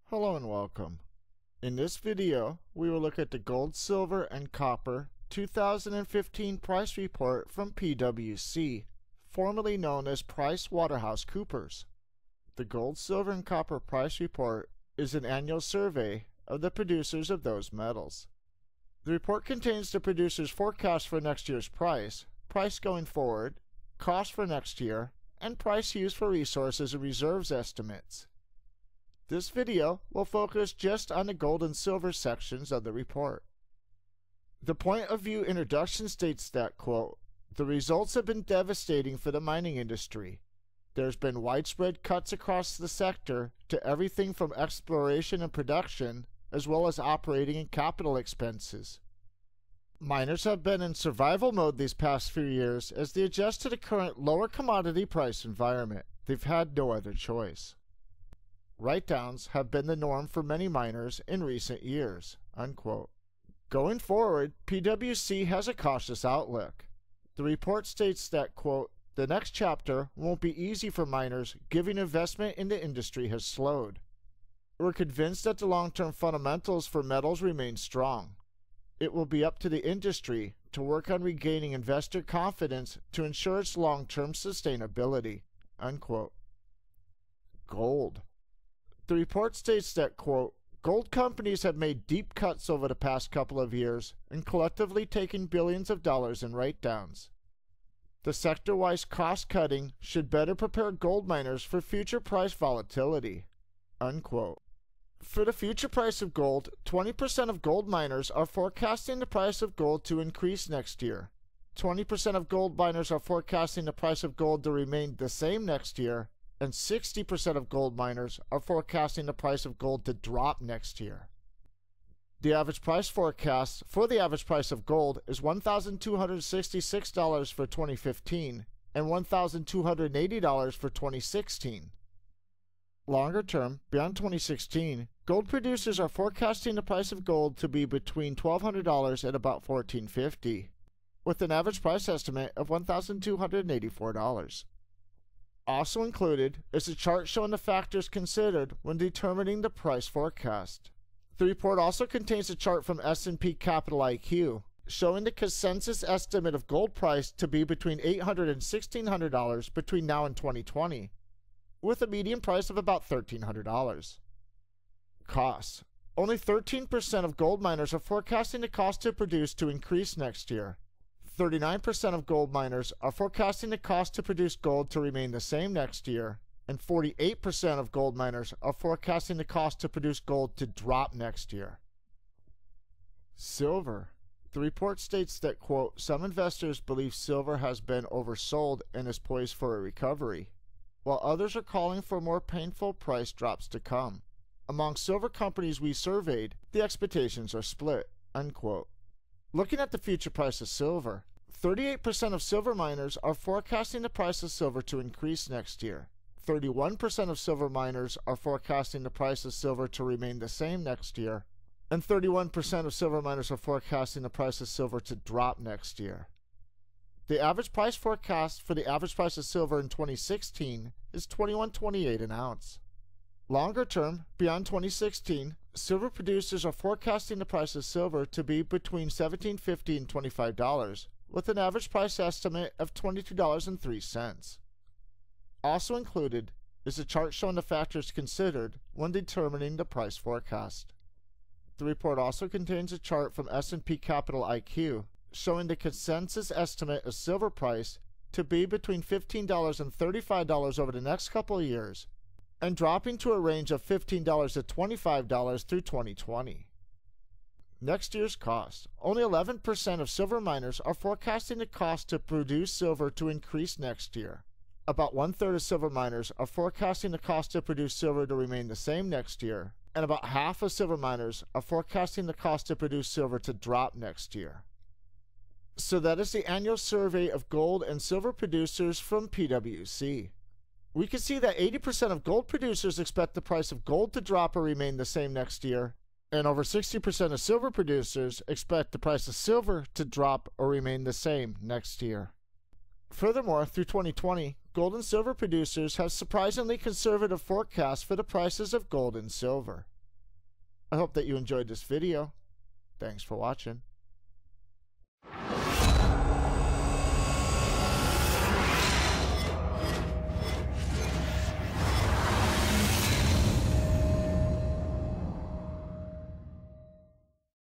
Hello and welcome. In this video, we will look at the gold, silver, and copper 2015 price report from PwC, formerly known as PricewaterhouseCoopers. The gold, silver, and copper price report is an annual survey of the producers of those metals. The report contains the producers' forecast for next year's price going forward, cost for next year, and price used for resources and reserves estimates. This video will focus just on the gold and silver sections of the report. The point of view introduction states that, quote, "The results have been devastating for the mining industry. There's been widespread cuts across the sector to everything from exploration and production, as well as operating and capital expenses. Miners have been in survival mode these past few years as they adjust to the current lower commodity price environment. They've had no other choice. Write-downs have been the norm for many miners in recent years." Unquote. Going forward, PwC has a cautious outlook. The report states that, quote, "The next chapter won't be easy for miners given investment in the industry has slowed. We're convinced that the long-term fundamentals for metals remain strong. It will be up to the industry to work on regaining investor confidence to ensure its long-term sustainability." Unquote. Gold. The report states that, quote, "Gold companies have made deep cuts over the past couple of years and collectively taken billions of dollars in write-downs. The sector-wise cost-cutting should better prepare gold miners for future price volatility." Unquote. For the future price of gold, 20% of gold miners are forecasting the price of gold to increase next year. 20% of gold miners are forecasting the price of gold to remain the same next year, and 60% of gold miners are forecasting the price of gold to drop next year. The average price forecast for the average price of gold is $1,266 for 2015 and $1,280 for 2016. Longer term, beyond 2016, gold producers are forecasting the price of gold to be between $1,200 and about $1,450, with an average price estimate of $1,284. Also included is a chart showing the factors considered when determining the price forecast. The report also contains a chart from S&P Capital IQ showing the consensus estimate of gold price to be between $800 and $1,600 between now and 2020, with a median price of about $1,300. Costs. Only 13% of gold miners are forecasting the cost to produce to increase next year. 39% of gold miners are forecasting the cost to produce gold to remain the same next year, and 48% of gold miners are forecasting the cost to produce gold to drop next year. Silver. The report states that, quote, "Some investors believe silver has been oversold and is poised for a recovery, while others are calling for more painful price drops to come. Among silver companies we surveyed, the expectations are split." Unquote. Looking at the future price of silver, 38% of silver miners are forecasting the price of silver to increase next year. 31% of silver miners are forecasting the price of silver to remain the same next year, and 31% of silver miners are forecasting the price of silver to drop next year. The average price forecast for the average price of silver in 2016 is $21.28 an ounce. Longer term, beyond 2016, silver producers are forecasting the price of silver to be between $17.50 and $25, with an average price estimate of $22.03. Also included is a chart showing the factors considered when determining the price forecast. The report also contains a chart from S&P Capital IQ showing the consensus estimate of silver price to be between $15 and $35 over the next couple of years, and dropping to a range of $15 to $25 through 2020. Next year's cost. Only 11% of silver miners are forecasting the cost to produce silver to increase next year. About one-third of silver miners are forecasting the cost to produce silver to remain the same next year, and about half of silver miners are forecasting the cost to produce silver to drop next year. So that is the annual survey of gold and silver producers from PwC. We can see that 80% of gold producers expect the price of gold to drop or remain the same next year, and over 60% of silver producers expect the price of silver to drop or remain the same next year. Furthermore, through 2020, gold and silver producers have surprisingly conservative forecasts for the prices of gold and silver. I hope that you enjoyed this video. Thanks for watching.